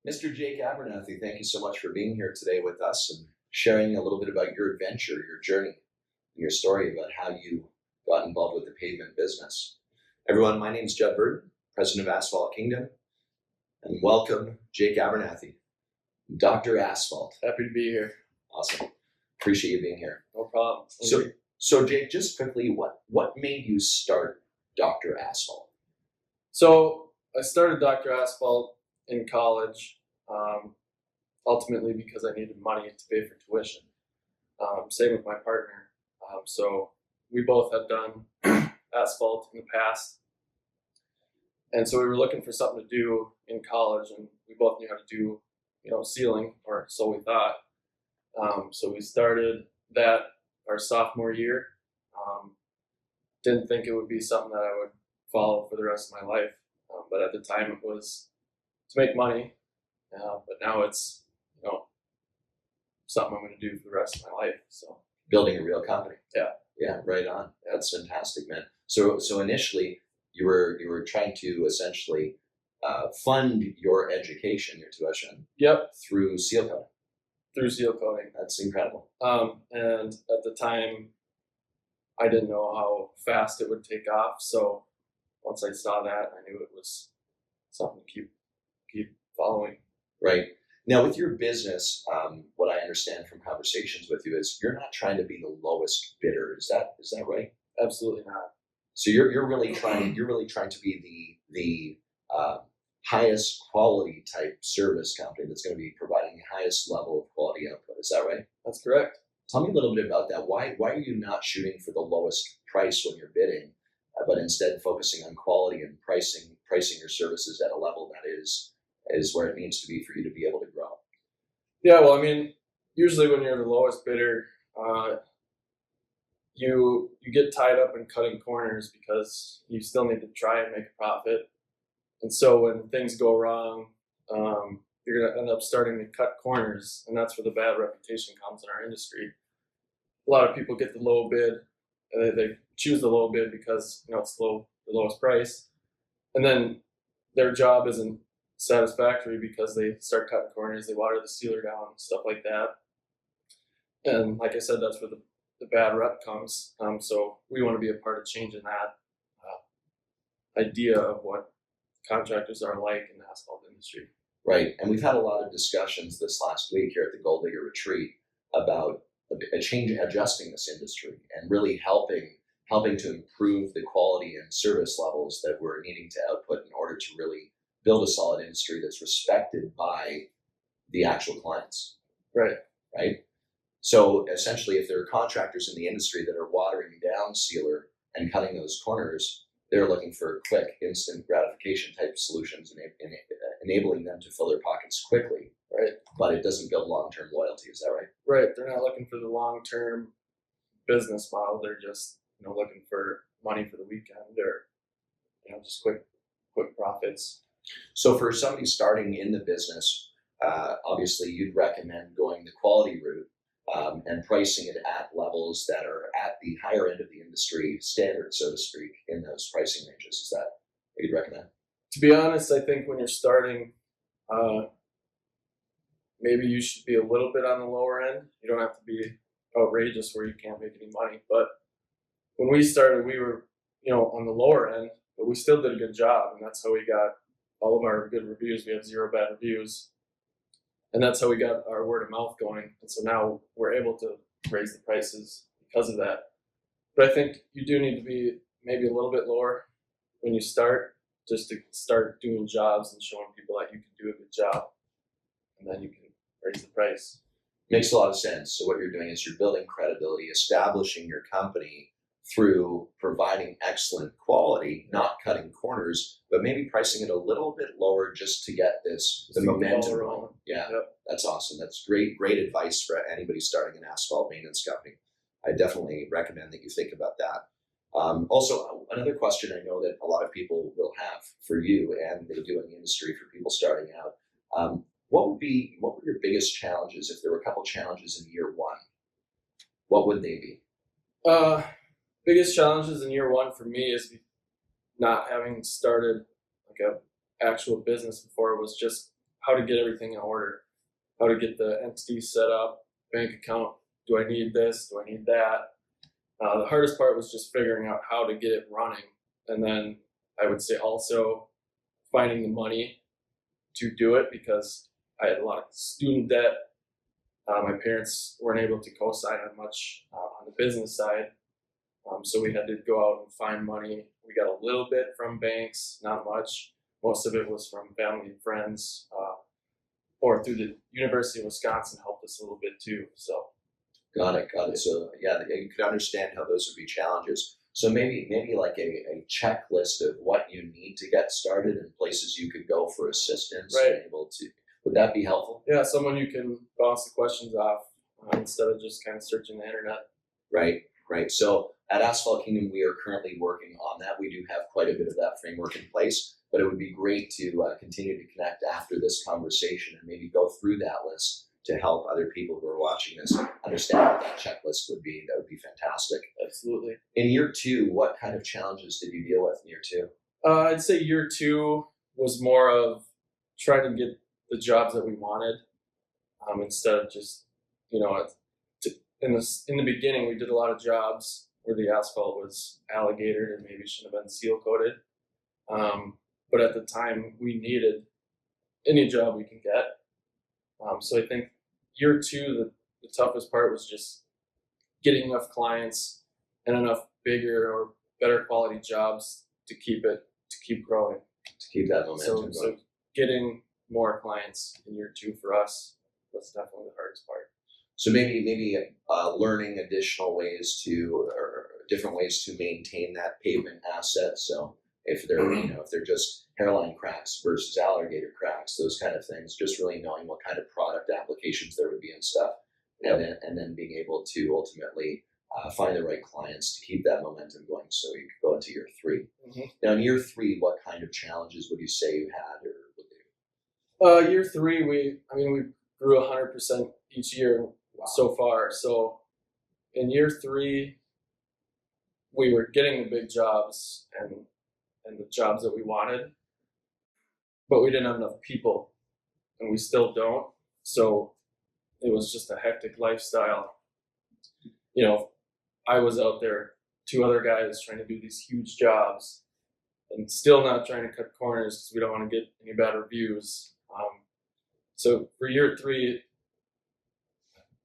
Mr. Jake Abernathy, thank you so much for being here today with us and sharing a little bit about your adventure, your journey, your story about how you got involved with the pavement business. Everyone, my name is Judd Burton, President of Asphalt Kingdom, and welcome Jake Abernathy, Doctor Asphalt. Happy to be here. Awesome. Appreciate you being here. No problem. So Jake, just quickly, what made you start Doctor Asphalt? So I started Doctor Asphalt in college, ultimately because I needed money to pay for tuition. Same with my partner. So we both had done asphalt in the past. And so we were looking for something to do in college, and we both knew how to do, sealing, or so we thought. So we started that our sophomore year. Didn't think it would be something that I would follow for the rest of my life. But at the time it was to make money. But now it's, something I'm going to do for the rest of my life. So Building a real company. Yeah. Yeah, right on. That's fantastic, man. So initially you were trying to essentially fund your education, your tuition. Yep. Through seal coating. Through seal coating. That's incredible. And at the time, I didn't know how fast it would take off. So once I saw that, I knew it was something to keep following. Right. Now, with your business, what I understand from conversations with you is you're not trying to be the lowest bidder. Is that right? Absolutely not. So you're really trying to be the highest quality type service company that's going to be providing the highest level of quality output. Is that right? That's correct. Tell me a little bit about that. Why are you not shooting for the lowest price when you're bidding, but instead focusing on quality and pricing your services at a level that is where it needs to be for you to be able to grow? Yeah, well, I mean, usually when you're the lowest bidder, you get tied up in cutting corners because you still need to try and make a profit. And so when things go wrong, you're going to end up starting to cut corners, and that's where the bad reputation comes in our industry. A lot of people get the low bid, and they choose the low bid because it's the lowest price, and then their job isn't satisfactory because they start cutting corners, they water the sealer down, stuff like that. And like I said, that's where the bad rep comes. So we want to be a part of changing that idea of what contractors are like in the asphalt industry. Right. And we've had a lot of discussions this last week here at the Gold Digger Retreat about a change, adjusting this industry and really helping to improve the quality and service levels that we're needing to output in order to really build a solid industry that's respected by the actual clients. Right. Right. So essentially, if there are contractors in the industry that are watering down sealer and cutting those corners, they're looking for quick, instant gratification type of solutions and enabling them to fill their pockets quickly. Right. But it doesn't build long-term loyalty. Is that right? Right. They're not looking for the long-term business model. They're just looking for money for the weekend, or just quick profits. So for somebody starting in the business, obviously you'd recommend going the quality route and pricing it at levels that are at the higher end of the industry standard, so to speak, in those pricing ranges. Is that what you'd recommend? To be honest, I think when you're starting, maybe you should be a little bit on the lower end. You don't have to be outrageous where you can't make any money. But when we started, we were, on the lower end, but we still did a good job. And that's how we got all of our good reviews. We have 0 bad reviews. And that's how we got our word of mouth going. And so now we're able to raise the prices because of that. But I think you do need to be maybe a little bit lower when you start, just to start doing jobs and showing people that you can do a good job. And then you can raise the price. Makes a lot of sense. So what you're doing is you're building credibility, establishing your company through providing excellent quality, not cutting corners, but maybe pricing it a little bit lower just to get the momentum rolling. Yeah, yep. That's awesome. That's great advice for anybody starting an asphalt maintenance company. I definitely recommend that you think about that. Also, another question I know that a lot of people will have for you, and they do in the industry for people starting out. What were your biggest challenges if there were a couple challenges in year one? What would they be? Biggest challenges in year one for me is not having started like a actual business before. Was just how to get everything in order, how to get the entity set up, bank account. Do I need this? Do I need that? The hardest part was just figuring out how to get it running. And then I would say also finding the money to do it, because I had a lot of student debt. My parents weren't able to co-sign on much on the business side. So we had to go out and find money. We got a little bit from banks, not much. Most of it was from family and friends, or through the University of Wisconsin helped us a little bit too. So. Got it. So yeah, you could understand how those would be challenges. So maybe like a checklist of what you need to get started and places you could go for assistance. Right. And able to, would that be helpful? Yeah, someone you can bounce the questions off instead of just kind of searching the internet. Right. So at Asphalt Kingdom, we are currently working on that. We do have quite a bit of that framework in place, but it would be great to continue to connect after this conversation and maybe go through that list to help other people who are watching this understand what that checklist would be. That would be fantastic. Absolutely. In year 2, what kind of challenges did you deal with in year 2? I'd say year 2 was more of trying to get the jobs that we wanted, instead of just, in the beginning, we did a lot of jobs where the asphalt was alligator and maybe shouldn't have been seal coated. But at the time, we needed any job we can get. So I think year 2, the toughest part was just getting enough clients and enough bigger or better quality jobs to keep growing. To keep that momentum going. So getting more clients in year 2 for us was definitely the hardest part. So maybe learning additional ways or different ways to maintain that pavement asset. So if they're just hairline cracks versus alligator cracks, those kind of things, just really knowing what kind of product applications there would be and stuff, Yep. and then being able to ultimately find the right clients to keep that momentum going, so you could go into year 3. Mm-hmm. Now, in year 3, what kind of challenges would you say you had, or would they? Year 3, we grew 100% each year. Wow. So far. So in year 3, we were getting the big jobs and the jobs that we wanted, but we didn't have enough people, and we still don't. So it was just a hectic lifestyle. I was out there, 2 other guys trying to do these huge jobs, and still not trying to cut corners because we don't want to get any bad reviews. So for year 3,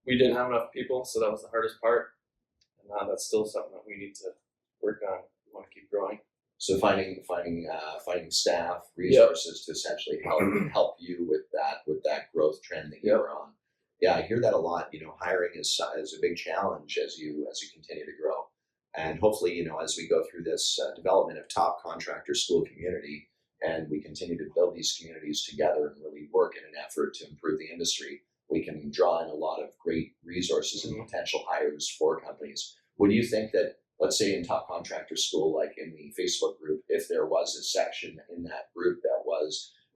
we didn't have enough people, so that was the hardest part. And that's still something that we need to work on. We want to keep growing. So finding staff, resources to essentially help you with that growth trend that you're on. Yeah, I hear that a lot. Hiring is a big challenge as you continue to grow, and hopefully, as we go through this development of top contractor school community, and we continue to build these communities together and really work in an effort to improve the industry, we can draw in a lot of great resources and potential hires for companies. Would you think that, let's say in Top Contractor School, like in the Facebook group, if there was a section in that group that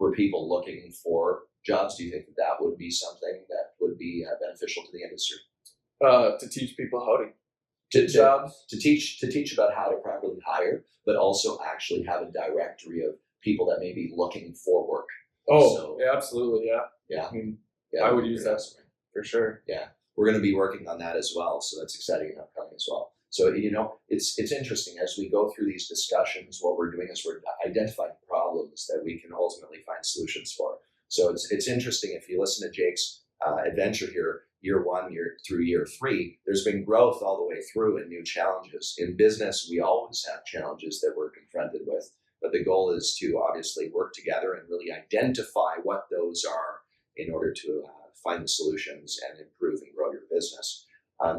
were people looking for jobs, do you think that would be something that would be beneficial to the industry? To teach people how to get jobs? To teach about how to properly hire, but also actually have a directory of people that may be looking for work. Yeah, absolutely, yeah. Yeah. I would use that for sure. Yeah, we're going to be working on that as well, so that's exciting and upcoming as well. So it's interesting as we go through these discussions. What we're doing is we're identifying problems that we can ultimately find solutions for. So it's interesting if you listen to Jake's adventure here, year 1 through year 3. There's been growth all the way through and new challenges. In business, we always have challenges that we're confronted with, but the goal is to obviously work together and really identify what those are in order to find the solutions and improve and grow your business.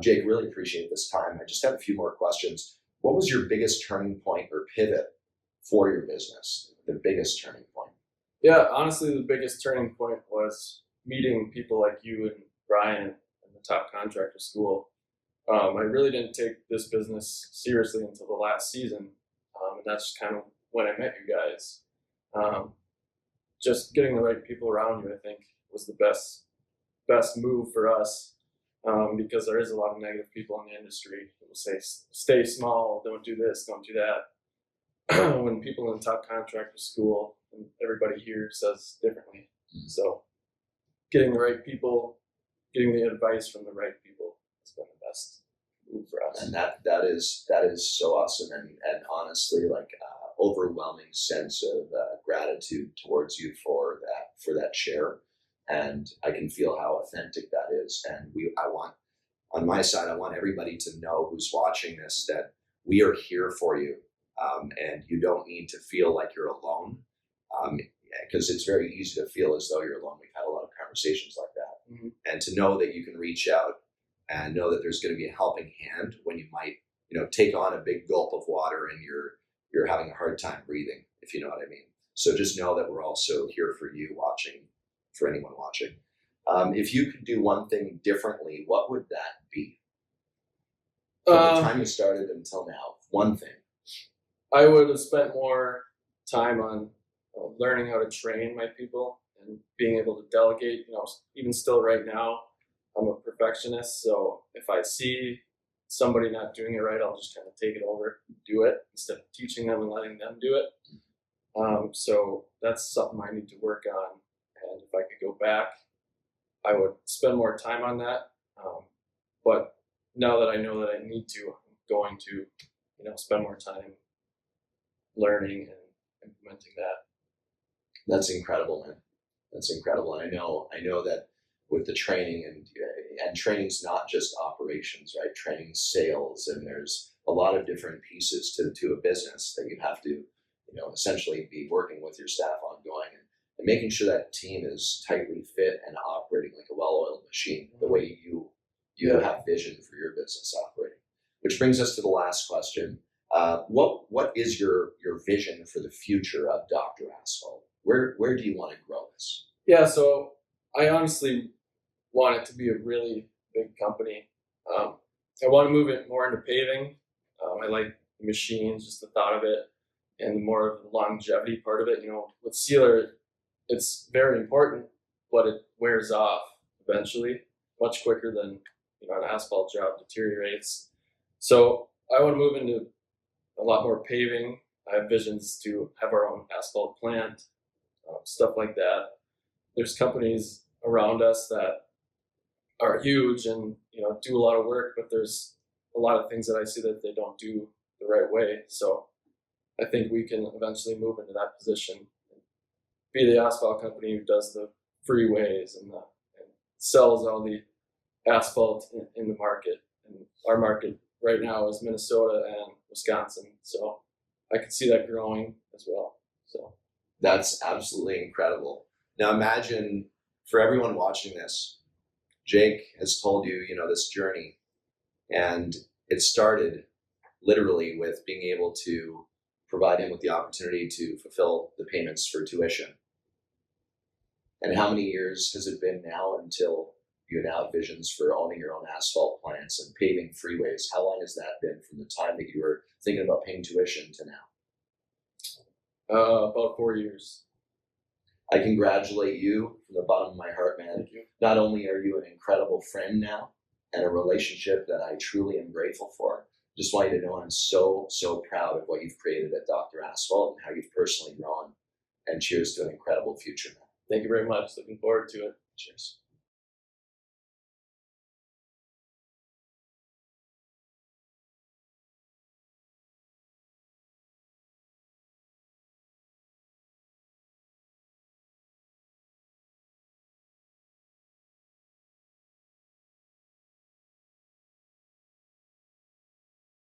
Jake, really appreciate this time. I just have a few more questions. What was your biggest turning point or pivot for your business? The biggest turning point? Yeah, honestly, the biggest turning point was meeting people like you and Brian in the Top Contractor School. I really didn't take this business seriously until the last season, and that's kind of when I met you guys. Just getting the right people around you, I think, was the best move for us, because there is a lot of negative people in the industry who will say, stay small, don't do this, don't do that. When people in Top Contractor School, and everybody here says differently. So getting the right people, getting the advice from the right people has been the best move for us. And that is so awesome, and honestly, like overwhelming sense of gratitude towards you for that share, and I can feel how authentic that is. And I want, on my side, I want everybody to know who's watching this that we are here for you, and you don't need to feel like you're alone, because it's very easy to feel as though you're alone. We've had a lot of conversations like that, Mm-hmm. and to know that you can reach out and know that there's going to be a helping hand when you might, take on a big gulp of water and you're having a hard time breathing, if you know what I mean. So just know that we're also here for you watching, for anyone watching. If you could do one thing differently, what would that be? From the time you started until now, one thing. I would have spent more time on learning how to train my people and being able to delegate. Even still right now, I'm a perfectionist, so if I see somebody not doing it right, I'll just kind of take it over, do it instead of teaching them and letting them do it. So that's something I need to work on, and if I could go back, I would spend more time on that. But now that I know that I need to, I'm going to, spend more time learning and implementing that. That's incredible, man. That's incredible. And I know that with the training, and training's not just operations, right? Training's sales, and there's a lot of different pieces to a business that you have to, essentially be working with your staff ongoing, and making sure that team is tightly fit and operating like a well-oiled machine, the way you have vision for your business operating. Which brings us to the last question. What is your vision for the future of Dr. Asphalt? Where do you want to grow this? Yeah, so I honestly want it to be a really big company. I want to move it more into paving. I like machines, just the thought of it, and more of the longevity part of it. With sealer, it's very important, but it wears off eventually, much quicker than an asphalt job deteriorates. So I want to move into a lot more paving. I have visions to have our own asphalt plant, stuff like that. There's companies around us that are huge and do a lot of work, but there's a lot of things that I see that they don't do the right way. So I think we can eventually move into that position, and be the asphalt company who does the freeways and sells all the asphalt in the market. And our market right now is Minnesota and Wisconsin, so I could see that growing as well. So that's absolutely incredible. Now imagine, for everyone watching this, Jake has told you, this journey, and it started literally with being able to provide him with the opportunity to fulfill the payments for tuition. And how many years has it been now until you now have visions for owning your own asphalt plants and paving freeways? How long has that been from the time that you were thinking about paying tuition to now? About 4 years. I congratulate you from the bottom of my heart, man. Thank you. Not only are you an incredible friend now, and a relationship that I truly am grateful for, just want you to know I'm so, so proud of what you've created at Dr. Asphalt and how you've personally grown. And cheers to an incredible future, man. Thank you very much. Looking forward to it. Cheers.